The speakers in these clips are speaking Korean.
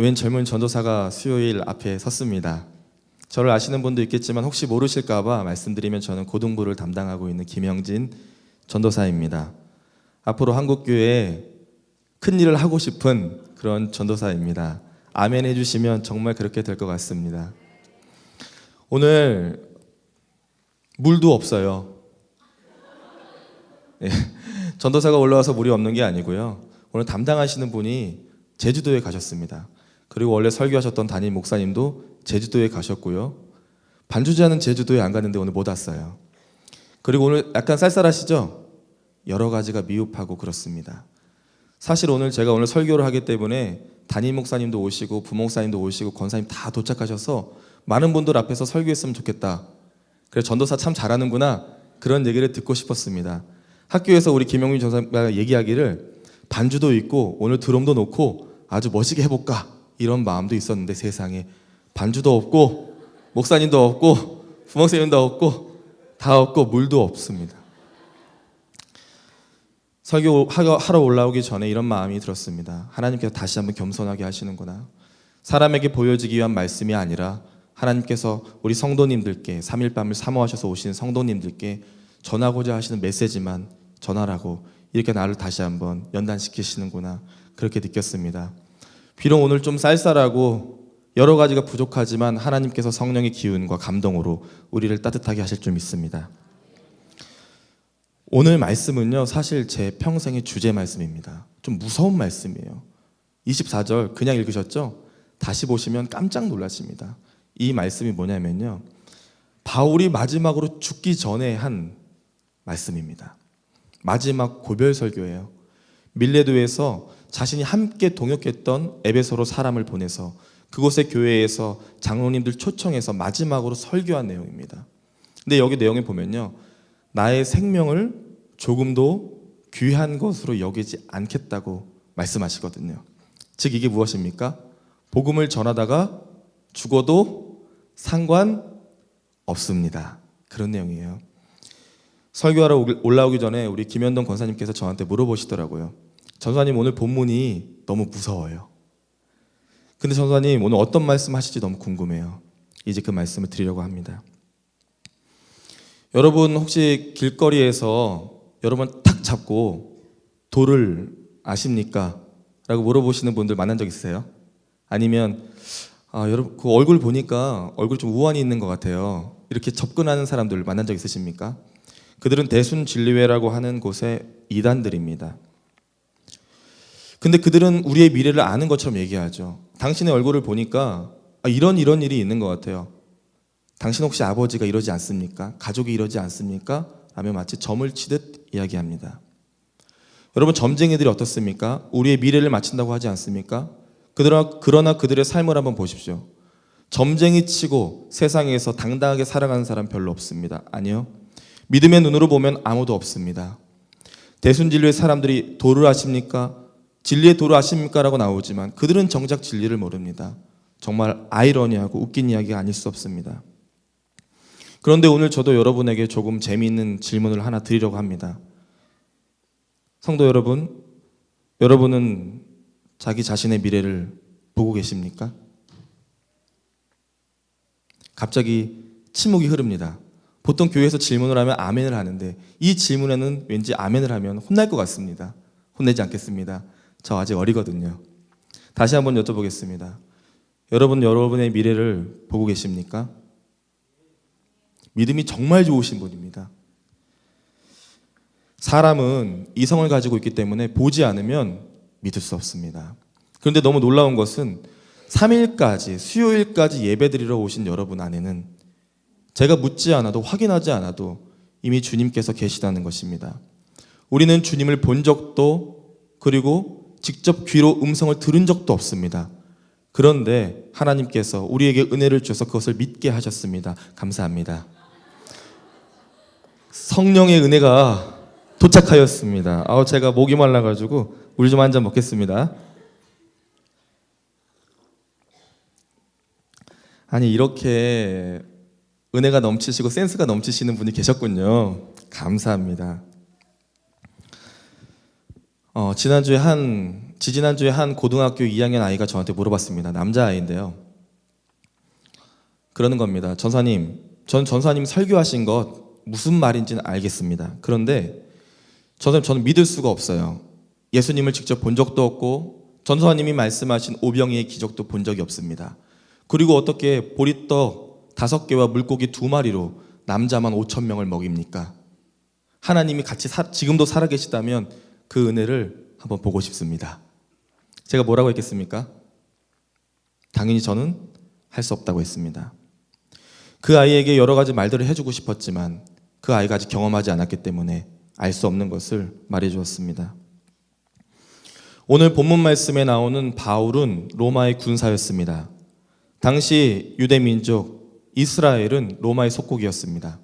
웬 젊은 전도사가 수요일 앞에 섰습니다. 저를 아시는 분도 있겠지만 혹시 모르실까봐 말씀드리면 저는 고등부를 담당하고 있는 김영진 전도사입니다. 앞으로 한국교회에 큰 일을 하고 싶은 그런 전도사입니다. 아멘 해주시면 정말 그렇게 될 것 같습니다. 오늘 물도 없어요. 예, 전도사가 올라와서 물이 없는 게 아니고요. 오늘 담당하시는 분이 제주도에 가셨습니다. 그리고 원래 설교하셨던 담임 목사님도 제주도에 가셨고요. 반주자는 제주도에 안 가는데 오늘 못 왔어요. 그리고 오늘 약간 쌀쌀하시죠? 여러 가지가 미흡하고 그렇습니다. 사실 제가 오늘 설교를 하기 때문에 담임 목사님도 오시고 부목사님도 오시고 권사님 다 도착하셔서 많은 분들 앞에서 설교했으면 좋겠다. 그래서 전도사 참 잘하는구나 그런 얘기를 듣고 싶었습니다. 학교에서 우리 김영민 전사가 얘기하기를 반주도 있고 오늘 드럼도 놓고 아주 멋지게 해볼까 이런 마음도 있었는데 세상에 반주도 없고 목사님도 없고 부목사님도 없고 다 없고 물도 없습니다. 설교하러 올라오기 전에 이런 마음이 들었습니다. 하나님께서 다시 한번 겸손하게 하시는구나. 사람에게 보여지기 위한 말씀이 아니라 하나님께서 우리 성도님들께 3일밤을 사모하셔서 오신 성도님들께 전하고자 하시는 메시지만 전하라고 이렇게 나를 다시 한번 연단시키시는구나 그렇게 느꼈습니다. 비록 오늘 좀 쌀쌀하고 여러 가지가 부족하지만 하나님께서 성령의 기운과 감동으로 우리를 따뜻하게 하실 줄 믿습니다. 오늘 말씀은요 사실 제 평생의 주제 말씀입니다. 좀 무서운 말씀이에요. 24절 그냥 읽으셨죠? 다시 보시면 깜짝 놀라십니다. 이 말씀이 뭐냐면요 바울이 마지막으로 죽기 전에 한 말씀입니다. 마지막 고별 설교예요. 밀레도에서 자신이 함께 동역했던 에베소로 사람을 보내서 그곳의 교회에서 장로님들 초청해서 마지막으로 설교한 내용입니다. 근데 여기 내용에 보면요 나의 생명을 조금도 귀한 것으로 여기지 않겠다고 말씀하시거든요. 즉 이게 무엇입니까? 복음을 전하다가 죽어도 상관없습니다. 그런 내용이에요. 설교하러 올라오기 전에 우리 김현동 권사님께서 저한테 물어보시더라고요. 전사님 오늘 본문이 너무 무서워요. 근데 전사님 오늘 어떤 말씀 하실지 너무 궁금해요. 이제 그 말씀을 드리려고 합니다. 여러분 혹시 길거리에서 여러분 탁 잡고 돌을 아십니까? 라고 물어보시는 분들 만난 적 있으세요? 아니면 여러분 그 얼굴 보니까 얼굴 좀 우환이 있는 것 같아요. 이렇게 접근하는 사람들 만난 적 있으십니까? 그들은 대순진리회라고 하는 곳의 이단들입니다. 근데 그들은 우리의 미래를 아는 것처럼 얘기하죠. 당신의 얼굴을 보니까 이런 일이 있는 것 같아요. 당신 혹시 아버지가 이러지 않습니까? 가족이 이러지 않습니까? 라며 마치 점을 치듯 이야기합니다. 여러분 점쟁이들이 어떻습니까? 우리의 미래를 맞춘다고 하지 않습니까? 그러나 그들의 삶을 한번 보십시오. 점쟁이 치고 세상에서 당당하게 살아가는 사람 별로 없습니다. 아니요. 믿음의 눈으로 보면 아무도 없습니다. 대순진리의 사람들이 도를 아십니까? 진리의 도를 아십니까? 라고 나오지만 그들은 정작 진리를 모릅니다. 정말 아이러니하고 웃긴 이야기가 아닐 수 없습니다. 그런데 오늘 저도 여러분에게 조금 재미있는 질문을 하나 드리려고 합니다. 성도 여러분, 여러분은 자기 자신의 미래를 보고 계십니까? 갑자기 침묵이 흐릅니다. 보통 교회에서 질문을 하면 아멘을 하는데 이 질문에는 왠지 아멘을 하면 혼날 것 같습니다. 혼내지 않겠습니다. 저 아직 어리거든요. 다시 한번 여쭤보겠습니다. 여러분의 미래를 보고 계십니까? 믿음이 정말 좋으신 분입니다. 사람은 이성을 가지고 있기 때문에 보지 않으면 믿을 수 없습니다. 그런데 너무 놀라운 것은 3일까지 수요일까지 예배드리러 오신 여러분 안에는 제가 묻지 않아도 확인하지 않아도 이미 주님께서 계시다는 것입니다. 우리는 주님을 본 적도 그리고 직접 귀로 음성을 들은 적도 없습니다. 그런데 하나님께서 우리에게 은혜를 주셔서 그것을 믿게 하셨습니다. 감사합니다. 성령의 은혜가 도착하였습니다. 제가 목이 말라가지고 물 좀 한 잔 먹겠습니다. 아니 이렇게 은혜가 넘치시고 센스가 넘치시는 분이 계셨군요. 감사합니다. 지난주에 한 지지난주에 한 고등학교 2학년 아이가 저한테 물어봤습니다. 남자아이인데요. 그러는 겁니다. 전사님, 전 전사님 설교하신 것 무슨 말인지는 알겠습니다. 그런데 저는 믿을 수가 없어요. 예수님을 직접 본 적도 없고 전사님이 말씀하신 오병이의 기적도 본 적이 없습니다. 그리고 어떻게 보리떡 5개와 물고기 2마리로 남자만 5,000명을 먹입니까? 하나님이 같이 지금도 살아계시다면 그 은혜를 한번 보고 싶습니다. 제가 뭐라고 했겠습니까? 당연히 저는 할 수 없다고 했습니다. 그 아이에게 여러 가지 말들을 해주고 싶었지만 그 아이가 아직 경험하지 않았기 때문에 알 수 없는 것을 말해 주었습니다. 오늘 본문 말씀에 나오는 바울은 로마의 군사였습니다. 당시 유대 민족 이스라엘은 로마의 속국이었습니다.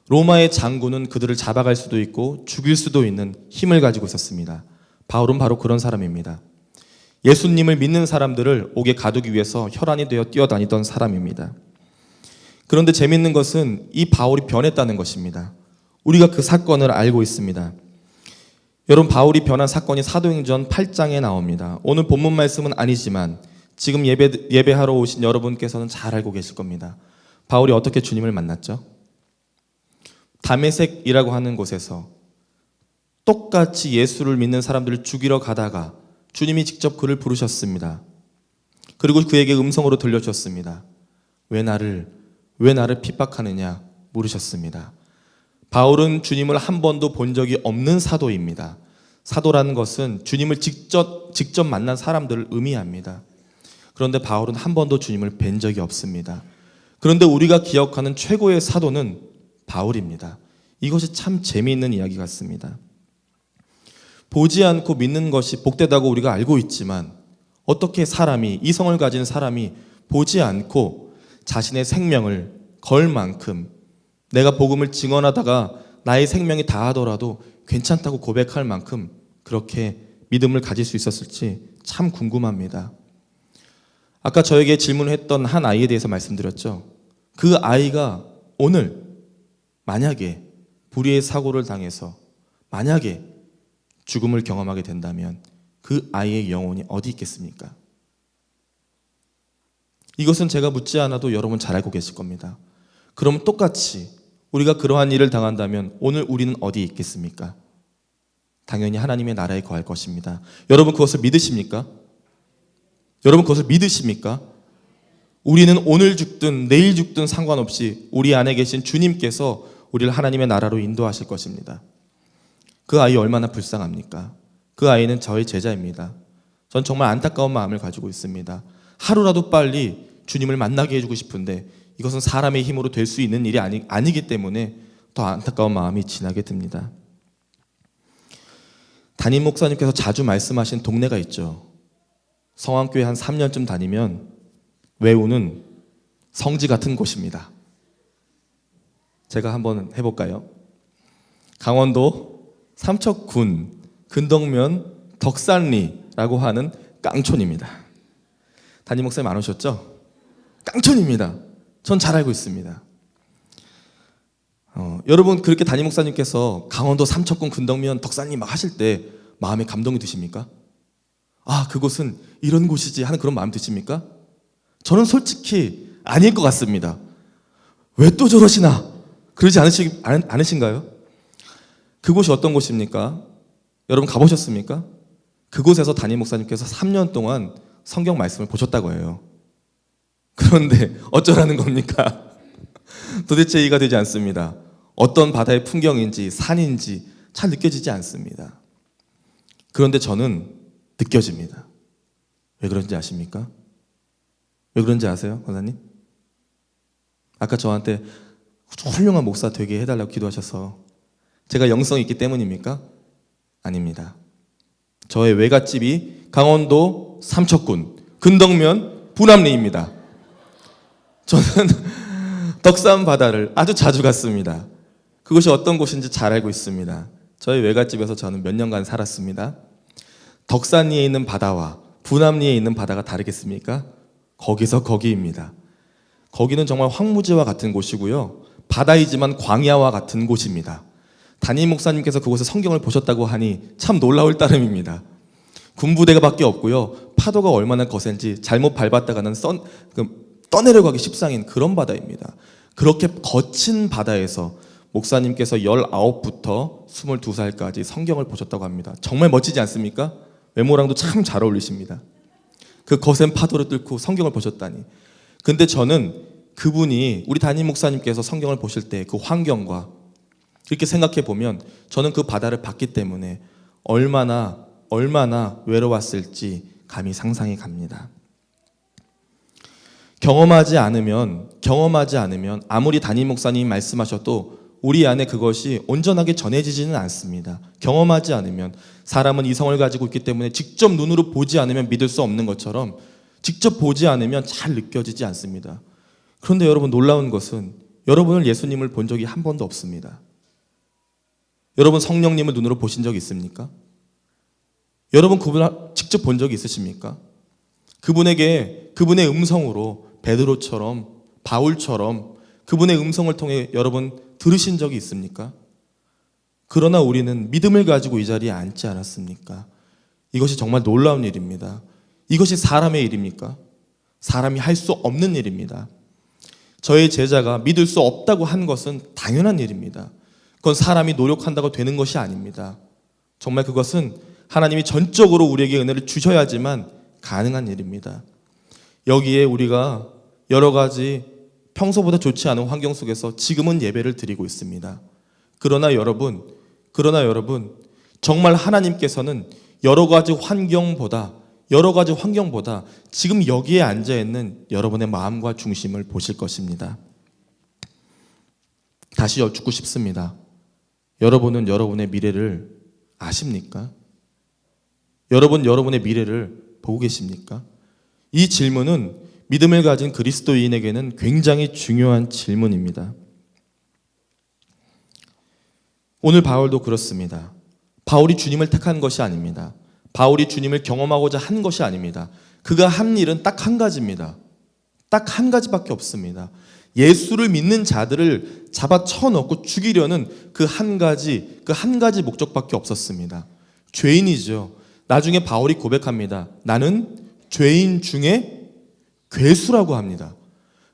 로마의 장군은 그들을 잡아갈 수도 있고 죽일 수도 있는 힘을 가지고 있었습니다. 바울은 바로 그런 사람입니다. 예수님을 믿는 사람들을 옥에 가두기 위해서 혈안이 되어 뛰어다니던 사람입니다. 그런데 재밌는 것은 이 바울이 변했다는 것입니다. 우리가 그 사건을 알고 있습니다. 여러분, 바울이 변한 사건이 사도행전 8장에 나옵니다. 오늘 본문 말씀은 아니지만 지금 예배하러 오신 여러분께서는 잘 알고 계실 겁니다. 바울이 어떻게 주님을 만났죠? 다메섹이라고 하는 곳에서 똑같이 예수를 믿는 사람들을 죽이러 가다가 주님이 직접 그를 부르셨습니다. 그리고 그에게 음성으로 들려주셨습니다. 왜 나를 핍박하느냐 물으셨습니다. 바울은 주님을 한 번도 본 적이 없는 사도입니다. 사도라는 것은 주님을 직접 만난 사람들을 의미합니다. 그런데 바울은 한 번도 주님을 뵌 적이 없습니다. 그런데 우리가 기억하는 최고의 사도는 바울입니다. 이것이 참 재미있는 이야기 같습니다. 보지 않고 믿는 것이 복되다고 우리가 알고 있지만 어떻게 이성을 가진 사람이 보지 않고 자신의 생명을 걸 만큼 내가 복음을 증언하다가 나의 생명이 다하더라도 괜찮다고 고백할 만큼 그렇게 믿음을 가질 수 있었을지 참 궁금합니다. 아까 저에게 질문을 했던 한 아이에 대해서 말씀드렸죠. 그 아이가 오늘 만약에 불의의 사고를 당해서 만약에 죽음을 경험하게 된다면 그 아이의 영혼이 어디 있겠습니까? 이것은 제가 묻지 않아도 여러분 잘 알고 계실 겁니다. 그럼 똑같이 우리가 그러한 일을 당한다면 오늘 우리는 어디에 있겠습니까? 당연히 하나님의 나라에 거할 것입니다. 여러분 그것을 믿으십니까? 여러분 그것을 믿으십니까? 우리는 오늘 죽든 내일 죽든 상관없이 우리 안에 계신 주님께서 우리를 하나님의 나라로 인도하실 것입니다. 그 아이 얼마나 불쌍합니까? 그 아이는 저의 제자입니다. 전 정말 안타까운 마음을 가지고 있습니다. 하루라도 빨리 주님을 만나게 해주고 싶은데 이것은 사람의 힘으로 될 수 있는 일이 아니기 때문에 더 안타까운 마음이 진하게 듭니다. 담임 목사님께서 자주 말씀하신 동네가 있죠. 성황교회 한 3년쯤 다니면 외우는 성지 같은 곳입니다. 제가 한번 해볼까요? 강원도 삼척군 근덕면 덕산리라고 하는 깡촌입니다. 담임 목사님 안 오셨죠? 깡촌입니다. 전 잘 알고 있습니다. 여러분 그렇게 담임 목사님께서 강원도 삼척군 근덕면 덕산리 막 하실 때 마음에 감동이 드십니까? 아, 그곳은 이런 곳이지 하는 그런 마음 드십니까? 저는 솔직히 아닐 것 같습니다. 왜 또 저러시나? 그러지 않으신가요? 그곳이 어떤 곳입니까? 여러분 가보셨습니까? 그곳에서 담임 목사님께서 3년 동안 성경 말씀을 보셨다고 해요. 그런데 어쩌라는 겁니까? 도대체 이해가 되지 않습니다. 어떤 바다의 풍경인지 산인지 잘 느껴지지 않습니다. 그런데 저는 느껴집니다. 왜 그런지 아십니까? 왜 그런지 아세요, 권사님? 아까 저한테 훌륭한 목사 되게 해달라고 기도하셔서 제가 영성이 있기 때문입니까? 아닙니다. 저의 외갓집이 강원도 삼척군 근덕면 부남리입니다. 저는 덕산 바다를 아주 자주 갔습니다. 그곳이 어떤 곳인지 잘 알고 있습니다. 저희 외갓집에서 저는 몇 년간 살았습니다. 덕산리에 있는 바다와 부남리에 있는 바다가 다르겠습니까? 거기서 거기입니다. 거기는 정말 황무지와 같은 곳이고요. 바다이지만 광야와 같은 곳입니다. 담임 목사님께서 그곳에 성경을 보셨다고 하니 참 놀라울 따름입니다. 군부대가밖에 없고요. 파도가 얼마나 거센지 잘못 밟았다가는 떠내려가기 십상인 그런 바다입니다. 그렇게 거친 바다에서 목사님께서 19부터 22살까지 성경을 보셨다고 합니다. 정말 멋지지 않습니까? 외모랑도 참 잘 어울리십니다. 그 거센 파도를 뚫고 성경을 보셨다니. 근데 저는 그분이 우리 담임 목사님께서 성경을 보실 때 그 환경과 그렇게 생각해 보면 저는 그 바다를 봤기 때문에 얼마나 외로웠을지 감히 상상이 갑니다. 경험하지 않으면 아무리 담임 목사님이 말씀하셔도 우리 안에 그것이 온전하게 전해지지는 않습니다. 경험하지 않으면, 사람은 이성을 가지고 있기 때문에 직접 눈으로 보지 않으면 믿을 수 없는 것처럼 직접 보지 않으면 잘 느껴지지 않습니다. 그런데 여러분, 놀라운 것은 여러분을 예수님을 본 적이 한 번도 없습니다. 여러분, 성령님을 눈으로 보신 적 있습니까? 여러분, 그분을 직접 본 적이 있으십니까? 그분의 음성으로 베드로처럼, 바울처럼 그분의 음성을 통해 여러분 들으신 적이 있습니까? 그러나 우리는 믿음을 가지고 이 자리에 앉지 않았습니까? 이것이 정말 놀라운 일입니다. 이것이 사람의 일입니까? 사람이 할 수 없는 일입니다. 저의 제자가 믿을 수 없다고 한 것은 당연한 일입니다. 그건 사람이 노력한다고 되는 것이 아닙니다. 정말 그것은 하나님이 전적으로 우리에게 은혜를 주셔야지만 가능한 일입니다. 여기에 우리가 여러 가지 평소보다 좋지 않은 환경 속에서 지금은 예배를 드리고 있습니다. 그러나 여러분, 정말 하나님께서는 여러 가지 환경보다 지금 여기에 앉아있는 여러분의 마음과 중심을 보실 것입니다. 다시 여쭙고 싶습니다. 여러분은 여러분의 미래를 아십니까? 여러분의 미래를 보고 계십니까? 이 질문은 믿음을 가진 그리스도인에게는 굉장히 중요한 질문입니다. 오늘 바울도 그렇습니다. 바울이 주님을 택한 것이 아닙니다. 바울이 주님을 경험하고자 한 것이 아닙니다. 그가 한 일은 딱 한 가지입니다. 딱 한 가지밖에 없습니다. 예수를 믿는 자들을 잡아 쳐넣고 죽이려는 그 한 가지 목적밖에 없었습니다. 죄인이죠. 나중에 바울이 고백합니다. 나는 죄인 중에 괴수라고 합니다.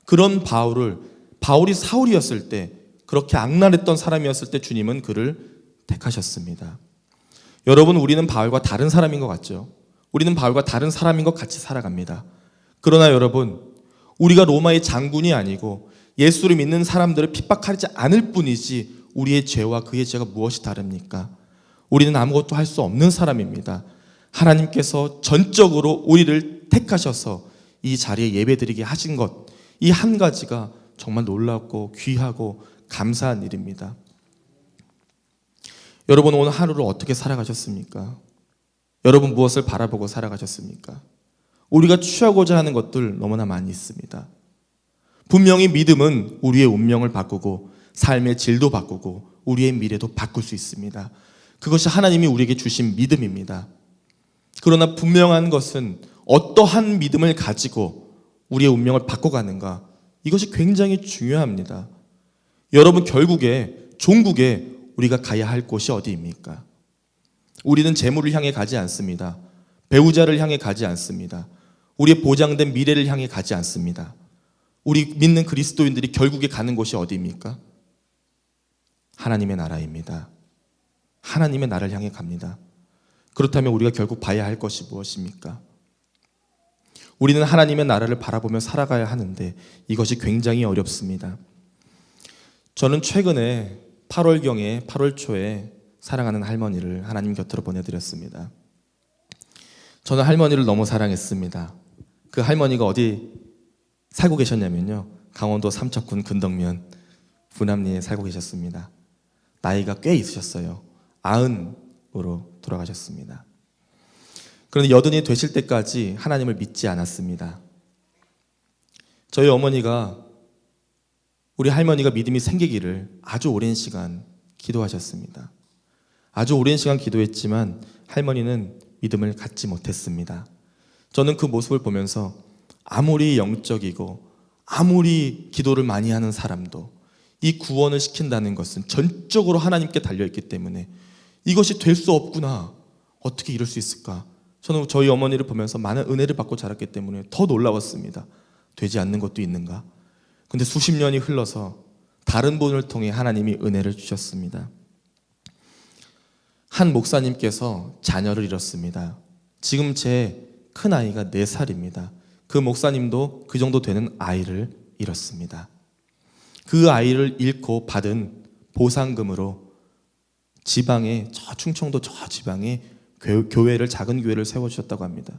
그런 바울이 사울이었을 때, 그렇게 악랄했던 사람이었을 때 주님은 그를 택하셨습니다. 여러분, 우리는 바울과 다른 사람인 것 같죠? 우리는 바울과 다른 사람인 것 같이 살아갑니다. 그러나 여러분, 우리가 로마의 장군이 아니고 예수를 믿는 사람들을 핍박하지 않을 뿐이지 우리의 죄와 그의 죄가 무엇이 다릅니까? 우리는 아무것도 할 수 없는 사람입니다. 하나님께서 전적으로 우리를 택하셔서 이 자리에 예배드리게 하신 것, 이 한 가지가 정말 놀랍고 귀하고 감사한 일입니다. 여러분, 오늘 하루를 어떻게 살아가셨습니까? 여러분, 무엇을 바라보고 살아가셨습니까? 우리가 취하고자 하는 것들 너무나 많이 있습니다. 분명히 믿음은 우리의 운명을 바꾸고 삶의 질도 바꾸고 우리의 미래도 바꿀 수 있습니다. 그것이 하나님이 우리에게 주신 믿음입니다. 그러나 분명한 것은 어떠한 믿음을 가지고 우리의 운명을 바꿔가는가, 이것이 굉장히 중요합니다. 여러분, 결국에 종국에 우리가 가야 할 곳이 어디입니까? 우리는 재물을 향해 가지 않습니다. 배우자를 향해 가지 않습니다. 우리의 보장된 미래를 향해 가지 않습니다. 우리 믿는 그리스도인들이 결국에 가는 곳이 어디입니까? 하나님의 나라입니다. 하나님의 나라를 향해 갑니다. 그렇다면 우리가 결국 봐야 할 것이 무엇입니까? 우리는 하나님의 나라를 바라보며 살아가야 하는데 이것이 굉장히 어렵습니다. 저는 최근에 8월 초에 사랑하는 할머니를 하나님 곁으로 보내드렸습니다. 저는 할머니를 너무 사랑했습니다. 그 할머니가 어디 살고 계셨냐면요, 강원도 삼척군 근덕면 분암리에 살고 계셨습니다. 나이가 꽤 있으셨어요. 90으로 돌아가셨습니다. 그런데 여든이 되실 때까지 하나님을 믿지 않았습니다. 저희 어머니가, 우리 할머니가 믿음이 생기기를 아주 오랜 시간 기도하셨습니다. 아주 오랜 시간 기도했지만 할머니는 믿음을 갖지 못했습니다. 저는 그 모습을 보면서 아무리 영적이고 아무리 기도를 많이 하는 사람도 이 구원을 시킨다는 것은 전적으로 하나님께 달려있기 때문에 이것이 될 수 없구나, 어떻게 이럴 수 있을까, 저는 저희 어머니를 보면서 많은 은혜를 받고 자랐기 때문에 더 놀라웠습니다. 되지 않는 것도 있는가? 근데 수십 년이 흘러서 다른 분을 통해 하나님이 은혜를 주셨습니다. 한 목사님께서 자녀를 잃었습니다. 지금 제 큰아이가 4살입니다. 그 목사님도 그 정도 되는 아이를 잃었습니다. 그 아이를 잃고 받은 보상금으로 지방에, 저 충청도 저 지방에 교회를, 작은 교회를 세워주셨다고 합니다.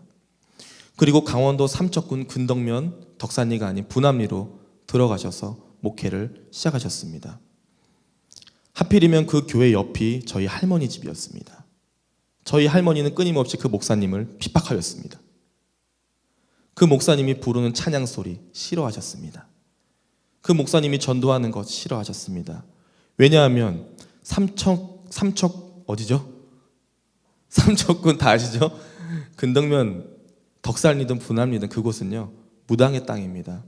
그리고 강원도 삼척군 근덕면 덕산리가 아닌 분암리로 들어가셔서 목회를 시작하셨습니다. 하필이면 그 교회 옆이 저희 할머니 집이었습니다. 저희 할머니는 끊임없이 그 목사님을 핍박하였습니다. 그 목사님이 부르는 찬양 소리 싫어하셨습니다. 그 목사님이 전도하는 것 싫어하셨습니다. 왜냐하면 삼척 어디죠? 삼척군 다 아시죠? 근덕면 덕산리든 분암리든 그곳은요 무당의 땅입니다.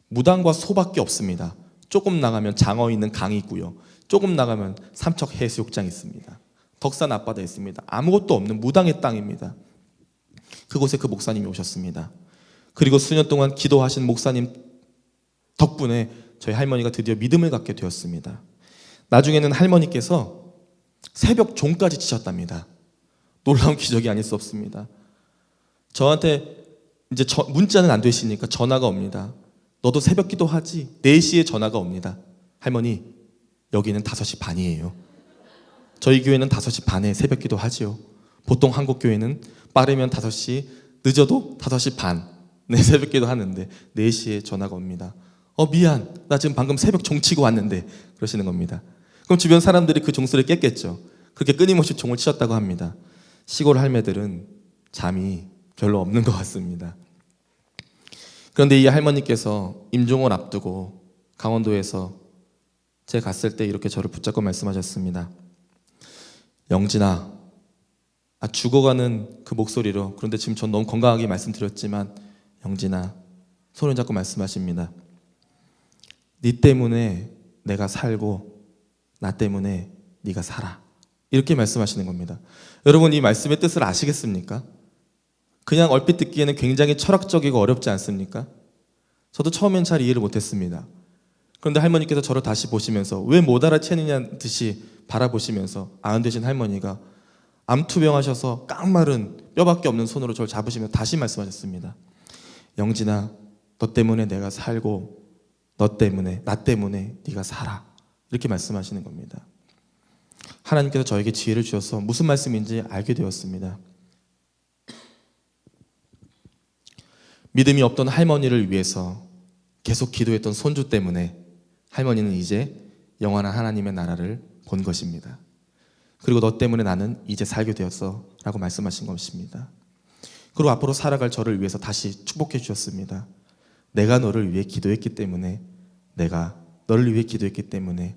무당과 소밖에 없습니다. 조금 나가면 장어 있는 강이 있고요. 조금 나가면 삼척 해수욕장이 있습니다. 덕산 앞바다에 있습니다. 아무것도 없는 무당의 땅입니다. 그곳에 그 목사님이 오셨습니다. 그리고 수년 동안 기도하신 목사님 덕분에 저희 할머니가 드디어 믿음을 갖게 되었습니다. 나중에는 할머니께서 새벽 종까지 치셨답니다. 놀라운 기적이 아닐 수 없습니다. 저한테 이제 문자는 안 되시니까 전화가 옵니다. 너도 새벽 기도하지? 4시에 전화가 옵니다. 할머니, 여기는 5시 반이에요. 저희 교회는 5시 반에 새벽 기도하지요. 보통 한국 교회는 빠르면 5시, 늦어도 5시 반 새벽 기도하는데 4시에 전화가 옵니다. 미안, 나 지금 방금 새벽 종치고 왔는데, 그러시는 겁니다. 그럼 주변 사람들이 그 종소리를 깼겠죠. 그렇게 끊임없이 종을 치셨다고 합니다. 시골 할매들은 잠이 별로 없는 것 같습니다. 그런데 이 할머니께서 임종을 앞두고 강원도에서 제가 갔을 때 이렇게 저를 붙잡고 말씀하셨습니다. 영진아, 죽어가는 그 목소리로, 그런데 지금 전 너무 건강하게 말씀드렸지만, 영진아, 손을 잡고 말씀하십니다. 네 때문에 내가 살고 나 때문에 네가 살아. 이렇게 말씀하시는 겁니다. 여러분, 이 말씀의 뜻을 아시겠습니까? 그냥 얼핏 듣기에는 굉장히 철학적이고 어렵지 않습니까? 저도 처음엔 잘 이해를 못했습니다. 그런데 할머니께서 저를 다시 보시면서 왜 못 알아채느냐 듯이 바라보시면서 아흔 되신 할머니가 암투병하셔서 깡마른 뼈밖에 없는 손으로 저를 잡으시며 다시 말씀하셨습니다. 영진아, 너 때문에 내가 살고 너 때문에, 나 때문에 네가 살아. 이렇게 말씀하시는 겁니다. 하나님께서 저에게 지혜를 주셔서 무슨 말씀인지 알게 되었습니다. 믿음이 없던 할머니를 위해서 계속 기도했던 손주 때문에 할머니는 이제 영원한 하나님의 나라를 본 것입니다. 그리고 너 때문에 나는 이제 살게 되었어 라고 말씀하신 것입니다. 그리고 앞으로 살아갈 저를 위해서 다시 축복해 주셨습니다. 내가 너를 위해 기도했기 때문에, 내가 너를 위해 기도했기 때문에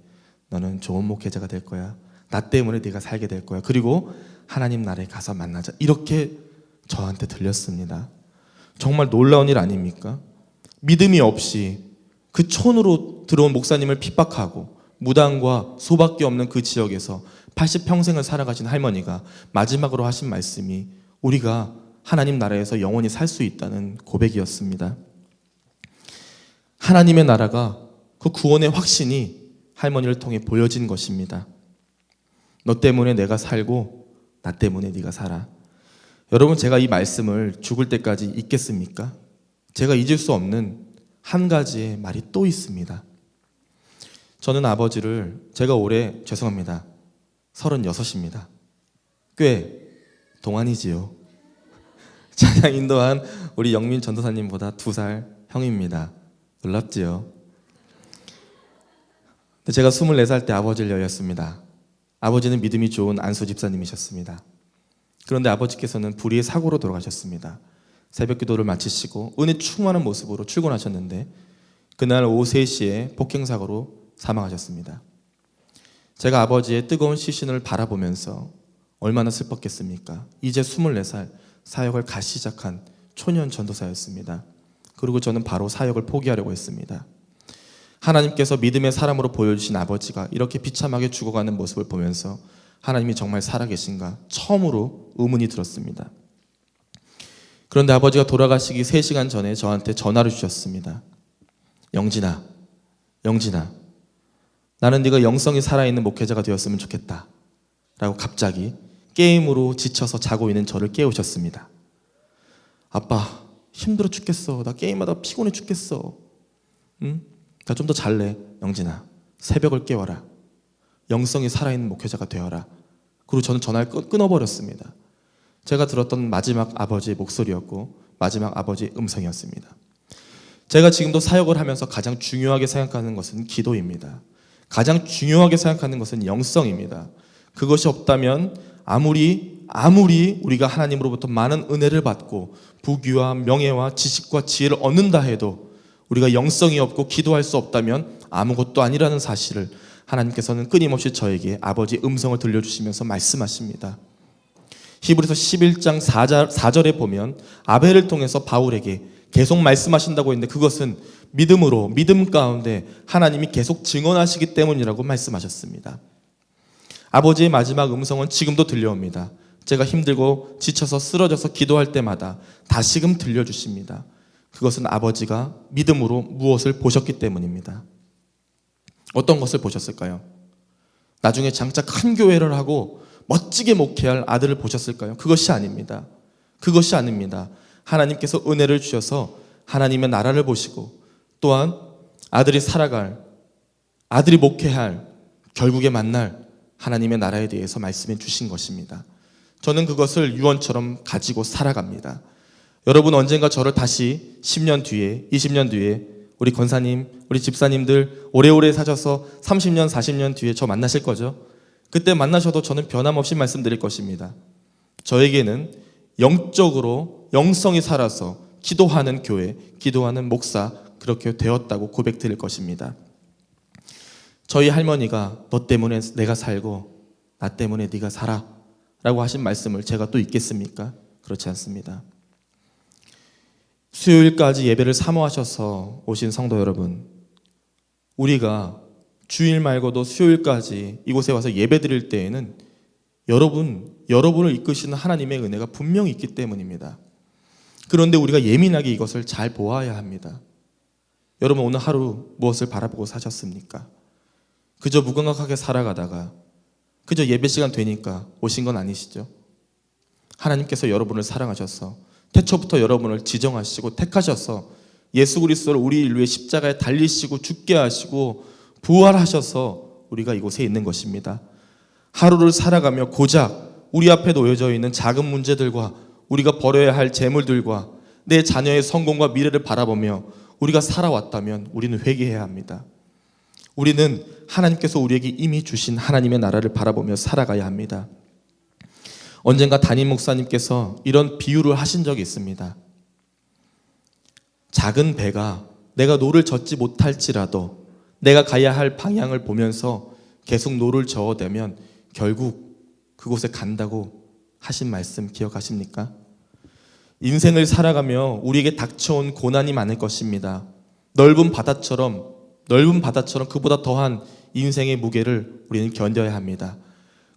너는 좋은 목회자가 될 거야. 나 때문에 네가 살게 될 거야. 그리고 하나님 나라에 가서 만나자. 이렇게 저한테 들렸습니다. 정말 놀라운 일 아닙니까? 믿음이 없이 그 촌으로 들어온 목사님을 핍박하고 무당과 소밖에 없는 그 지역에서 80평생을 살아가신 할머니가 마지막으로 하신 말씀이 우리가 하나님 나라에서 영원히 살 수 있다는 고백이었습니다. 하나님의 나라가, 그 구원의 확신이 할머니를 통해 보여진 것입니다. 너 때문에 내가 살고 나 때문에 네가 살아. 여러분, 제가 이 말씀을 죽을 때까지 잊겠습니까? 제가 잊을 수 없는 한 가지의 말이 또 있습니다. 저는 아버지를, 제가 올해, 죄송합니다, 36입니다. 꽤 동안이지요. 찬양 인도한 우리 영민 전도사님보다 2살 형입니다. 놀랍지요? 제가 24살 때 아버지를 여였습니다. 아버지는 믿음이 좋은 안수 집사님이셨습니다. 그런데 아버지께서는 불의의 사고로 돌아가셨습니다. 새벽 기도를 마치시고 은혜 충만한 모습으로 출근하셨는데 그날 오후 3시에 폭행사고로 사망하셨습니다. 제가 아버지의 뜨거운 시신을 바라보면서 얼마나 슬펐겠습니까? 이제 24살 사역을 갓 시작한 초년 전도사였습니다. 그리고 저는 바로 사역을 포기하려고 했습니다. 하나님께서 믿음의 사람으로 보여주신 아버지가 이렇게 비참하게 죽어가는 모습을 보면서 하나님이 정말 살아계신가 처음으로 의문이 들었습니다. 그런데 아버지가 돌아가시기 3시간 전에 저한테 전화를 주셨습니다. 영진아, 나는 네가 영성이 살아있는 목회자가 되었으면 좋겠다 라고 갑자기 게임으로 지쳐서 자고 있는 저를 깨우셨습니다. 아빠, 힘들어 죽겠어. 나 게임하다가 피곤해 죽겠어. 응? 나 좀 더 잘래. 영진아, 새벽을 깨워라. 영성이 살아있는 목회자가 되어라. 그리고 저는 전화를 끊어버렸습니다. 제가 들었던 마지막 아버지의 목소리였고 마지막 아버지의 음성이었습니다. 제가 지금도 사역을 하면서 가장 중요하게 생각하는 것은 기도입니다. 가장 중요하게 생각하는 것은 영성입니다. 그것이 없다면 아무리 우리가 하나님으로부터 많은 은혜를 받고 부귀와 명예와 지식과 지혜를 얻는다 해도 우리가 영성이 없고 기도할 수 없다면 아무것도 아니라는 사실을 하나님께서는 끊임없이 저에게 아버지의 음성을 들려주시면서 말씀하십니다. 히브리서 11장 4절에 보면 아벨을 통해서 바울에게 계속 말씀하신다고 했는데 그것은 믿음 가운데 하나님이 계속 증언하시기 때문이라고 말씀하셨습니다. 아버지의 마지막 음성은 지금도 들려옵니다. 제가 힘들고 지쳐서 쓰러져서 기도할 때마다 다시금 들려주십니다. 그것은 아버지가 믿음으로 무엇을 보셨기 때문입니다. 어떤 것을 보셨을까요? 나중에 장차 큰 교회를 하고 멋지게 목회할 아들을 보셨을까요? 그것이 아닙니다. 그것이 아닙니다. 하나님께서 은혜를 주셔서 하나님의 나라를 보시고 또한 아들이 살아갈, 아들이 목회할, 결국에 만날 하나님의 나라에 대해서 말씀해 주신 것입니다. 저는 그것을 유언처럼 가지고 살아갑니다. 여러분 언젠가 저를 다시 10년 뒤에, 20년 뒤에 우리 권사님, 우리 집사님들 오래오래 사셔서 30년, 40년 뒤에 저 만나실 거죠? 그때 만나셔도 저는 변함없이 말씀드릴 것입니다. 저에게는 영적으로 영성이 살아서 기도하는 교회, 기도하는 목사 그렇게 되었다고 고백드릴 것입니다. 저희 할머니가 너 때문에 내가 살고 나 때문에 네가 살아 라고 하신 말씀을 제가 또 잊겠습니까? 그렇지 않습니다. 수요일까지 예배를 사모하셔서 오신 성도 여러분, 우리가 주일 말고도 수요일까지 이곳에 와서 예배 드릴 때에는 여러분을 이끄시는 하나님의 은혜가 분명히 있기 때문입니다. 그런데 우리가 예민하게 이것을 잘 보아야 합니다. 여러분 오늘 하루 무엇을 바라보고 사셨습니까? 그저 무감각하게 살아가다가 그저 예배 시간 되니까 오신 건 아니시죠? 하나님께서 여러분을 사랑하셔서 태초부터 여러분을 지정하시고 택하셔서 예수 그리스도를 우리 인류의 십자가에 달리시고 죽게 하시고 부활하셔서 우리가 이곳에 있는 것입니다. 하루를 살아가며 고작 우리 앞에 놓여져 있는 작은 문제들과 우리가 버려야 할 재물들과 내 자녀의 성공과 미래를 바라보며 우리가 살아왔다면 우리는 회개해야 합니다. 우리는 하나님께서 우리에게 이미 주신 하나님의 나라를 바라보며 살아가야 합니다. 언젠가 담임 목사님께서 이런 비유를 하신 적이 있습니다. 작은 배가 내가 노를 젓지 못할지라도 내가 가야 할 방향을 보면서 계속 노를 저어대면 결국 그곳에 간다고 하신 말씀 기억하십니까? 인생을 살아가며 우리에게 닥쳐온 고난이 많을 것입니다. 넓은 바다처럼 그보다 더한 인생의 무게를 우리는 견뎌야 합니다.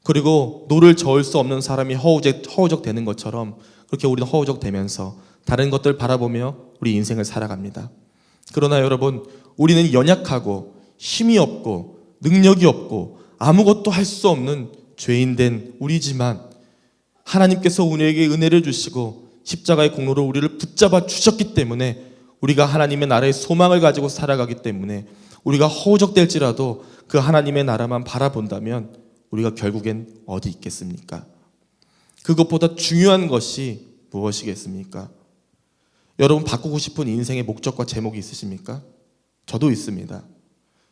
그리고 노를 저을 수 없는 사람이 허우적 되는 것처럼 그렇게 우리는 허우적 되면서 다른 것들 바라보며 우리 인생을 살아갑니다. 그러나 여러분, 우리는 연약하고 힘이 없고 능력이 없고 아무것도 할 수 없는 죄인된 우리지만 하나님께서 우리에게 은혜를 주시고 십자가의 공로로 우리를 붙잡아 주셨기 때문에 우리가 하나님의 나라의 소망을 가지고 살아가기 때문에 우리가 허우적될지라도 그 하나님의 나라만 바라본다면 우리가 결국엔 어디 있겠습니까? 그것보다 중요한 것이 무엇이겠습니까? 여러분 바꾸고 싶은 인생의 목적과 제목이 있으십니까? 저도 있습니다.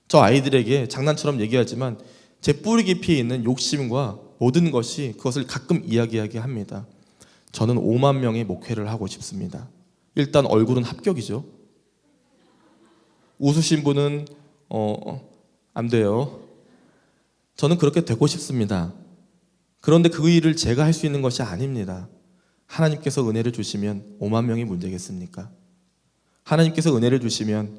저 아이들에게 장난처럼 얘기하지만 제 뿌리 깊이 있는 욕심과 모든 것이 그것을 가끔 이야기하게 합니다. 저는 5만 명의 목회를 하고 싶습니다. 일단 얼굴은 합격이죠. 웃으신 분은 안 돼요. 저는 그렇게 되고 싶습니다. 그런데 그 일을 제가 할 수 있는 것이 아닙니다. 하나님께서 은혜를 주시면 5만 명이 문제겠습니까? 하나님께서 은혜를 주시면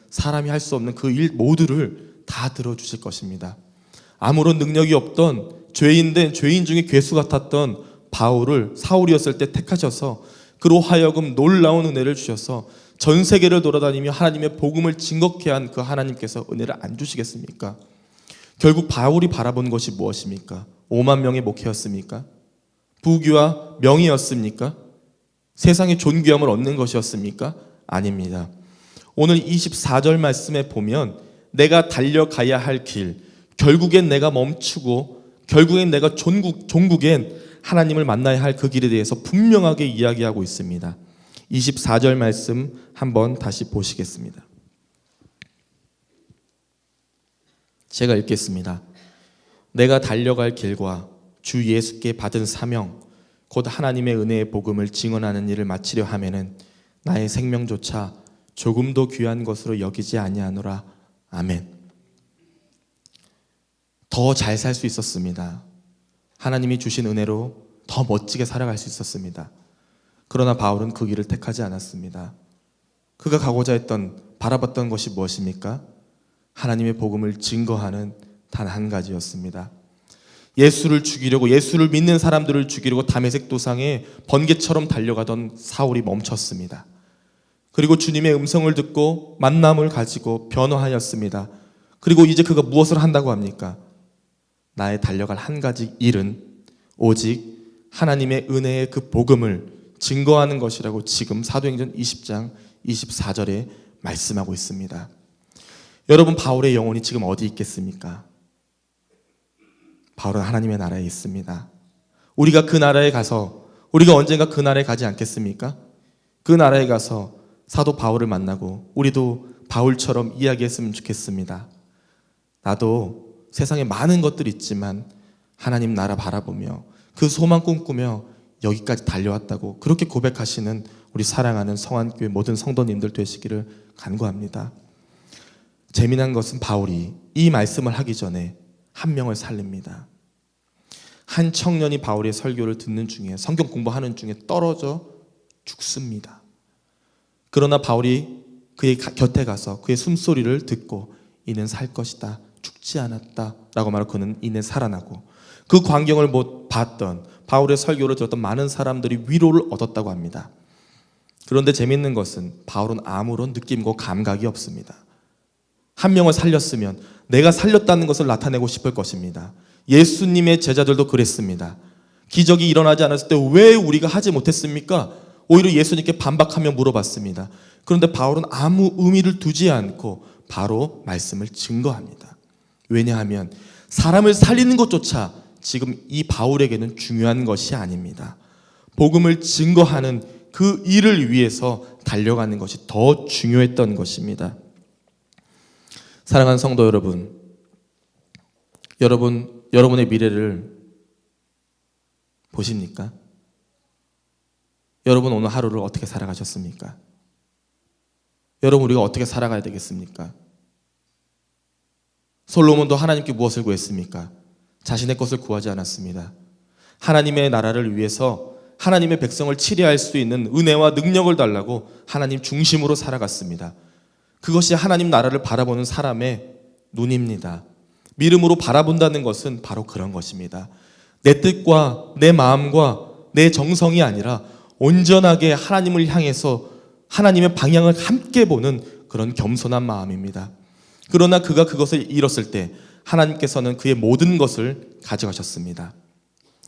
사람이 할 수 없는 그 일 모두를 다 들어주실 것입니다. 아무런 능력이 없던 죄인 중에 괴수 같았던 바울을 사울이었을 때 택하셔서 그로 하여금 놀라운 은혜를 주셔서 전 세계를 돌아다니며 하나님의 복음을 증거케 한 그 하나님께서 은혜를 안 주시겠습니까? 결국 바울이 바라본 것이 무엇입니까? 5만 명의 목회였습니까? 부귀와 명예였습니까? 세상의 존귀함을 얻는 것이었습니까? 아닙니다. 오늘 24절 말씀에 보면 내가 달려가야 할 길, 결국엔 내가 멈추고 결국엔 내가 종국엔 하나님을 만나야 할 그 길에 대해서 분명하게 이야기하고 있습니다. 24절 말씀 한번 다시 보시겠습니다. 제가 읽겠습니다. 내가 달려갈 길과 주 예수께 받은 사명 곧 하나님의 은혜의 복음을 증언하는 일을 마치려 하면은 나의 생명조차 조금도 귀한 것으로 여기지 아니하노라. 아멘. 더 잘 살 수 있었습니다. 하나님이 주신 은혜로 더 멋지게 살아갈 수 있었습니다. 그러나 바울은 그 길을 택하지 않았습니다. 그가 가고자 했던, 바라봤던 것이 무엇입니까? 하나님의 복음을 증거하는 단 한 가지였습니다. 예수를 죽이려고, 예수를 믿는 사람들을 죽이려고 다메섹 도상에 번개처럼 달려가던 사울이 멈췄습니다. 그리고 주님의 음성을 듣고 만남을 가지고 변화하였습니다. 그리고 이제 그가 무엇을 한다고 합니까? 나의 달려갈 한 가지 일은 오직 하나님의 은혜의 그 복음을 증거하는 것이라고 지금 사도행전 20장 24절에 말씀하고 있습니다. 여러분, 바울의 영혼이 지금 어디 있겠습니까? 바울은 하나님의 나라에 있습니다. 우리가 그 나라에 가서, 우리가 언젠가 그 나라에 가지 않겠습니까? 그 나라에 가서 사도 바울을 만나고 우리도 바울처럼 이야기했으면 좋겠습니다. 나도 세상에 많은 것들이 있지만 하나님 나라 바라보며 그 소망 꿈꾸며 여기까지 달려왔다고 그렇게 고백하시는 우리 사랑하는 성안교회 모든 성도님들 되시기를 간구합니다. 재미난 것은 바울이 이 말씀을 하기 전에 한 명을 살립니다. 한 청년이 바울의 설교를 듣는 중에, 성경 공부하는 중에 떨어져 죽습니다. 그러나 바울이 그의 곁에 가서 그의 숨소리를 듣고 이는 살 것이다, 죽지 않았다 라고 말하고 그는 이내 살아나고, 그 광경을 못 봤던, 바울의 설교를 들었던 많은 사람들이 위로를 얻었다고 합니다. 그런데 재밌는 것은 바울은 아무런 느낌과 감각이 없습니다. 한 명을 살렸으면 내가 살렸다는 것을 나타내고 싶을 것입니다. 예수님의 제자들도 그랬습니다. 기적이 일어나지 않았을 때 왜 우리가 하지 못했습니까? 오히려 예수님께 반박하며 물어봤습니다. 그런데 바울은 아무 의미를 두지 않고 바로 말씀을 증거합니다. 왜냐하면 사람을 살리는 것조차 지금 이 바울에게는 중요한 것이 아닙니다. 복음을 증거하는 그 일을 위해서 달려가는 것이 더 중요했던 것입니다. 사랑하는 성도 여러분, 여러분의 미래를 보십니까? 여러분 오늘 하루를 어떻게 살아가셨습니까? 여러분 우리가 어떻게 살아가야 되겠습니까? 솔로몬도 하나님께 무엇을 구했습니까? 자신의 것을 구하지 않았습니다. 하나님의 나라를 위해서 하나님의 백성을 치리할 수 있는 은혜와 능력을 달라고 하나님 중심으로 살아갔습니다. 그것이 하나님 나라를 바라보는 사람의 눈입니다. 믿음으로 바라본다는 것은 바로 그런 것입니다. 내 뜻과 내 마음과 내 정성이 아니라 온전하게 하나님을 향해서 하나님의 방향을 함께 보는 그런 겸손한 마음입니다. 그러나 그가 그것을 잃었을 때 하나님께서는 그의 모든 것을 가져가셨습니다.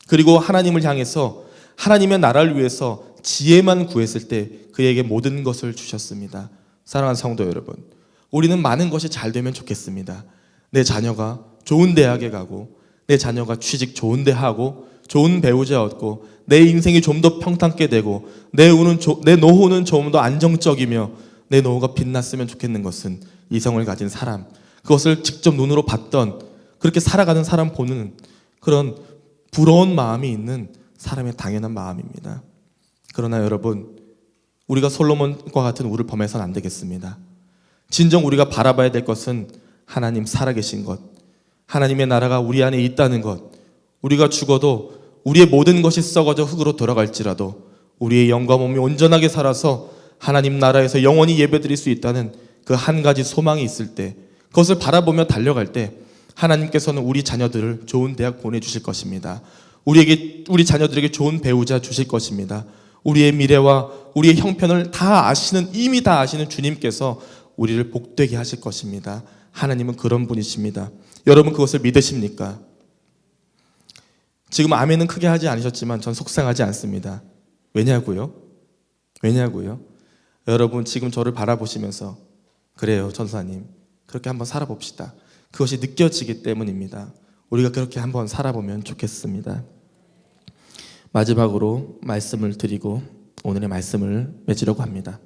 그리고 하나님을 향해서 하나님의 나라를 위해서 지혜만 구했을 때 그에게 모든 것을 주셨습니다. 사랑하는 성도 여러분, 우리는 많은 것이 잘 되면 좋겠습니다. 내 자녀가 좋은 대학에 가고, 내 자녀가 취직 좋은 데 하고, 좋은 배우자 얻고, 내 인생이 좀 더 평탄하게 되고, 내 노후는 좀 더 안정적이며 내 노후가 빛났으면 좋겠는 것은 이성을 가진 사람, 그것을 직접 눈으로 봤던, 그렇게 살아가는 사람 보는 그런 부러운 마음이 있는 사람의 당연한 마음입니다. 그러나 여러분, 우리가 솔로몬과 같은 우를 범해서는 안 되겠습니다. 진정 우리가 바라봐야 될 것은 하나님 살아계신 것, 하나님의 나라가 우리 안에 있다는 것, 우리가 죽어도 우리의 모든 것이 썩어져 흙으로 돌아갈지라도 우리의 영과 몸이 온전하게 살아서 하나님 나라에서 영원히 예배드릴 수 있다는 그 한 가지 소망이 있을 때, 그것을 바라보며 달려갈 때 하나님께서는 우리 자녀들을 좋은 대학 보내주실 것입니다. 우리 자녀들에게 좋은 배우자 주실 것입니다. 우리의 미래와 우리의 형편을 이미 다 아시는 주님께서 우리를 복되게 하실 것입니다. 하나님은 그런 분이십니다. 여러분 그것을 믿으십니까? 지금 아멘은 크게 하지 않으셨지만 전 속상하지 않습니다. 왜냐고요? 여러분 지금 저를 바라보시면서 그래요 전사님 그렇게 한번 살아봅시다. 그것이 느껴지기 때문입니다. 우리가 그렇게 한번 살아보면 좋겠습니다. 마지막으로 말씀을 드리고 오늘의 말씀을 맺으려고 합니다.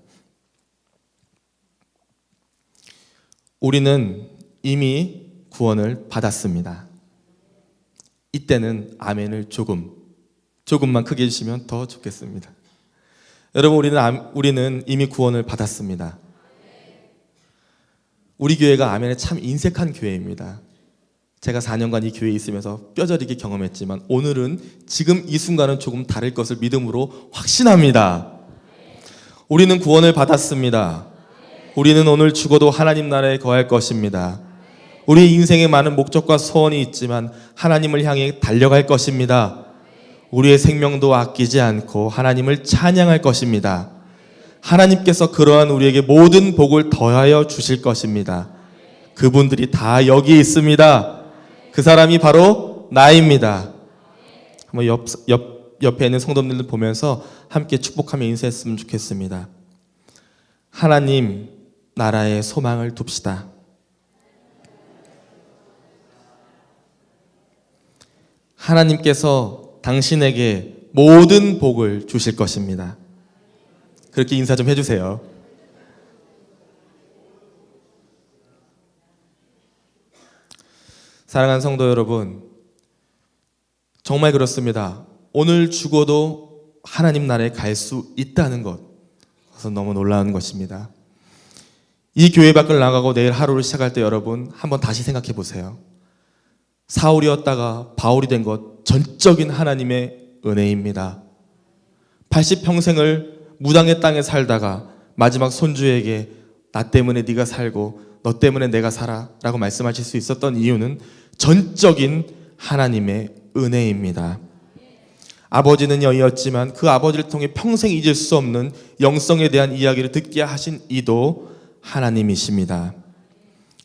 우리는 이미 구원을 받았습니다. 이때는 아멘을 조금만 크게 해주시면 더 좋겠습니다. 여러분 우리는 이미 구원을 받았습니다. 우리 교회가 아멘에 참 인색한 교회입니다. 제가 4년간 이 교회에 있으면서 뼈저리게 경험했지만 오늘은 지금 이 순간은 조금 다를 것을 믿음으로 확신합니다. 우리는 구원을 받았습니다. 우리는 오늘 죽어도 하나님 나라에 거할 것입니다. 우리 인생에 많은 목적과 소원이 있지만 하나님을 향해 달려갈 것입니다. 우리의 생명도 아끼지 않고 하나님을 찬양할 것입니다. 하나님께서 그러한 우리에게 모든 복을 더하여 주실 것입니다. 그분들이 다 여기 있습니다. 그 사람이 바로 나입니다. 한번 옆에 있는 성도님들 보면서 함께 축복하며 인사했으면 좋겠습니다. 하나님 나라의 소망을 둡시다. 하나님께서 당신에게 모든 복을 주실 것입니다. 그렇게 인사 좀 해주세요. 사랑하는 성도 여러분, 정말 그렇습니다. 오늘 죽어도 하나님 나라에 갈 수 있다는 것, 그것은 너무 놀라운 것입니다. 이 교회 밖을 나가고 내일 하루를 시작할 때 여러분 한번 다시 생각해 보세요. 사울이었다가 바울이 된 것 전적인 하나님의 은혜입니다. 80평생을 무당의 땅에 살다가 마지막 손주에게 나 때문에 네가 살고 너 때문에 내가 살아 라고 말씀하실 수 있었던 이유는 전적인 하나님의 은혜입니다. 아버지는 여인이었지만 그 아버지를 통해 평생 잊을 수 없는 영성에 대한 이야기를 듣게 하신 이도 하나님이십니다.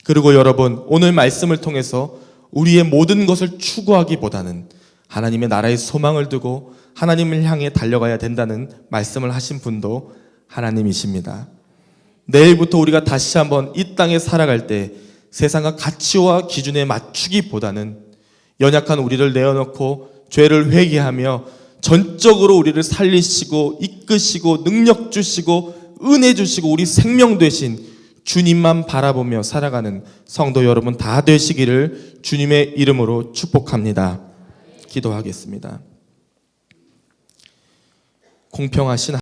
그리고 여러분 오늘 말씀을 통해서 우리의 모든 것을 추구하기보다는 하나님의 나라의 소망을 두고 하나님을 향해 달려가야 된다는 말씀을 하신 분도 하나님이십니다. 내일부터 우리가 다시 한번 이 땅에 살아갈 때 세상과 가치와 기준에 맞추기보다는 연약한 우리를 내어놓고 죄를 회개하며 전적으로 우리를 살리시고 이끄시고 능력 주시고 은혜 주시고 우리 생명 되신 주님만 바라보며 살아가는 성도 여러분 다 되시기를 주님의 이름으로 축복합니다. 기도하겠습니다. 공평하신